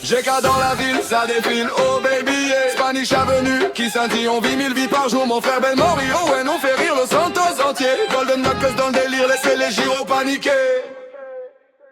J'ai qu'à dans la ville, ça défile, oh baby yeah. Spanish Avenue, qui scintille, on vit 1000 vies par jour. Mon frère Ben Mori, oh ouais, on fait rire le Santos entier. Golden Knuckles dans le délire, laissez les gyros paniquer.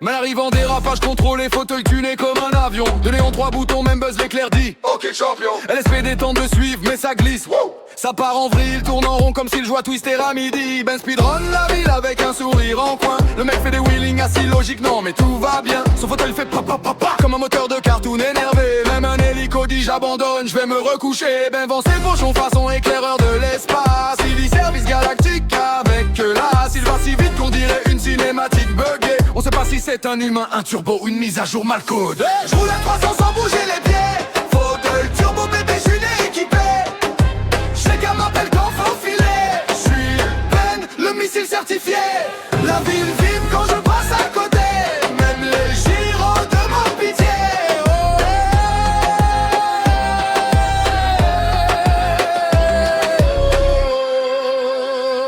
Mais arrive en dérapage, contrôlé, fauteuil tuné comme un avion. De néon 3 boutons, même Buzz l'éclair dit ok champion. LSPD tente de suivre, mais ça glisse, wow. Ça part en vrille, tourne en rond comme s'il jouait à Twister à midi. Ben speedrun la ville avec un sourire en coin. Le mec fait des wheelings assis logique, non mais tout va bien. Son fauteuil fait papa papa comme un moteur de cartoon énervé. Même un hélico dit j'abandonne, je vais me recoucher. Ben vend ses pochons façon éclaireur de l'espace. Il dit service galactique avec là. S'il va si vite qu'on dirait une cinématique buggée. On sait pas si c'est un humain, un turbo ou une mise à jour mal code. Hey, je roule à 300 sans bouger les pieds. Fauteuil turbo bébé, je suis né équipé. Les gars m'appellent quand faut filer. Je suis Ben, le missile certifié. La ville vibre quand je passe à côté. Même les gyros demandent pitié.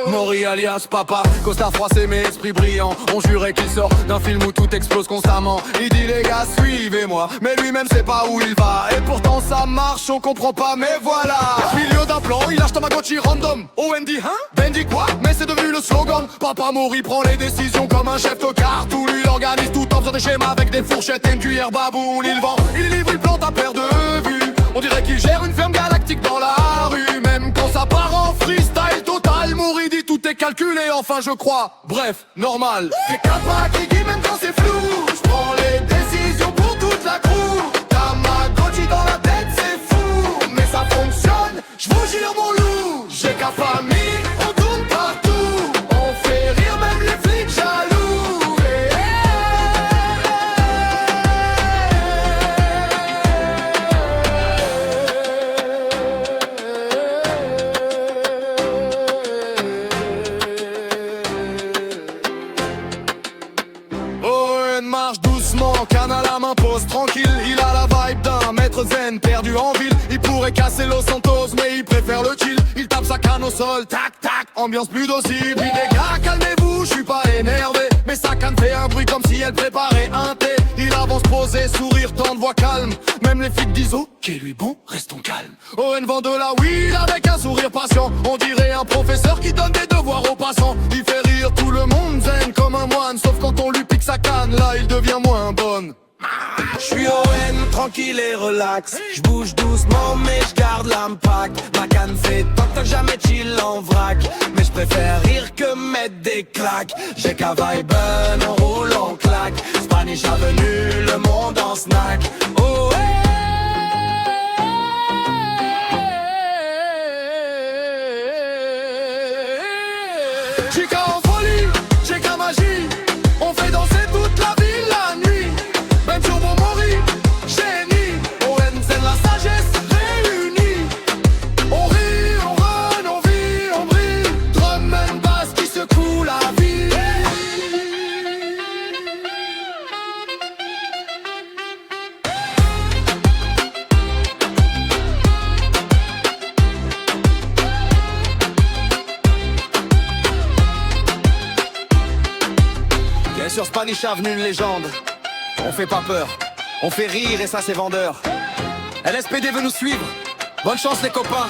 Mori alias papa, costard froissé mais esprit brillant. On jurait qu'il sort d'un film où tout explose constamment. Il dit les gars suivez-moi, mais lui-même sait pas où il va. Et pourtant ça marche, on comprend pas mais voilà. Milieu d'un plan, il lâche Tamagotchi random. OND hein? Ben dit quoi? Mais c'est devenu le slogan. Papa Mori prend les décisions comme un chef tocard. Tout lui organise tout en faisant des schémas avec des fourchettes et une cuillère baboune. Il vend, il livre, il plante à perte de vue. On dirait qu'il gère une ferme galactique dans la rue. Même quand ça part en freestyle total, Mori dit tout est calculé, enfin je crois. Bref, normal. J'ai 4 bras qui guident même quand c'est flou. Je prends les décisions pour toute la crew. Tamagotchi dans la tête c'est fou. Mais ça fonctionne, je vous jure mon loup. J'ai qu'à famille, on tourne partout. On fait rire même les flics jaloux. Owen marche doucement, canne à la main, pose tranquille. Il a la vibe d'un maître zen perdu en ville. Il pourrait casser Los Santos mais il préfère le chill. Il tape sa canne au sol, tac tac, ambiance plus docile. Puis les gars calmez-vous, je suis pas énervé. Mais sa canne fait un bruit comme si elle préparait un thé. Il avance posé, sourire, tendre, voix calme. Même les flics disent ok lui bon, restons calmes. Owen vend de la weed avec un sourire patient. On dirait un professeur qui donne des devoirs aux passants. Il fait rire tout le monde zen comme un moine. Sauf quand on lui pique sa canne, là il devient moins bonne. Je suis ON, tranquille et relax. Je bouge doucement mais je garde l'impact. Ma canne fait tant que jamais chill en vrac. Mais je préfère rire que mettre des claques. J'ai qu'à vibe, on roule en claque. Spanish Avenue, le monde en snack. Oh hey. Chica en folie, Chica magie. On fait danser toute la ville la nuit. Ben turbo Mori, génie. ON c'est la sagesse réunie. On rit, on run, on vit, on brille. Drum and bass qui secoue la vie. Bien sûr Spanish Avenue une légende. On fait pas peur, on fait rire et ça c'est vendeur. LSPD veut nous suivre, bonne chance les copains.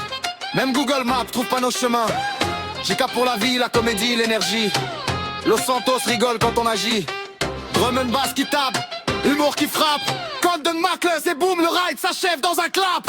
Même Google Maps trouve pas nos chemins. J'ai cap pour la vie, la comédie, l'énergie. Los Santos rigole quand on agit. Drum and bass qui tape, humour qui frappe. Golden Knuckles et boum, le ride s'achève dans un clap.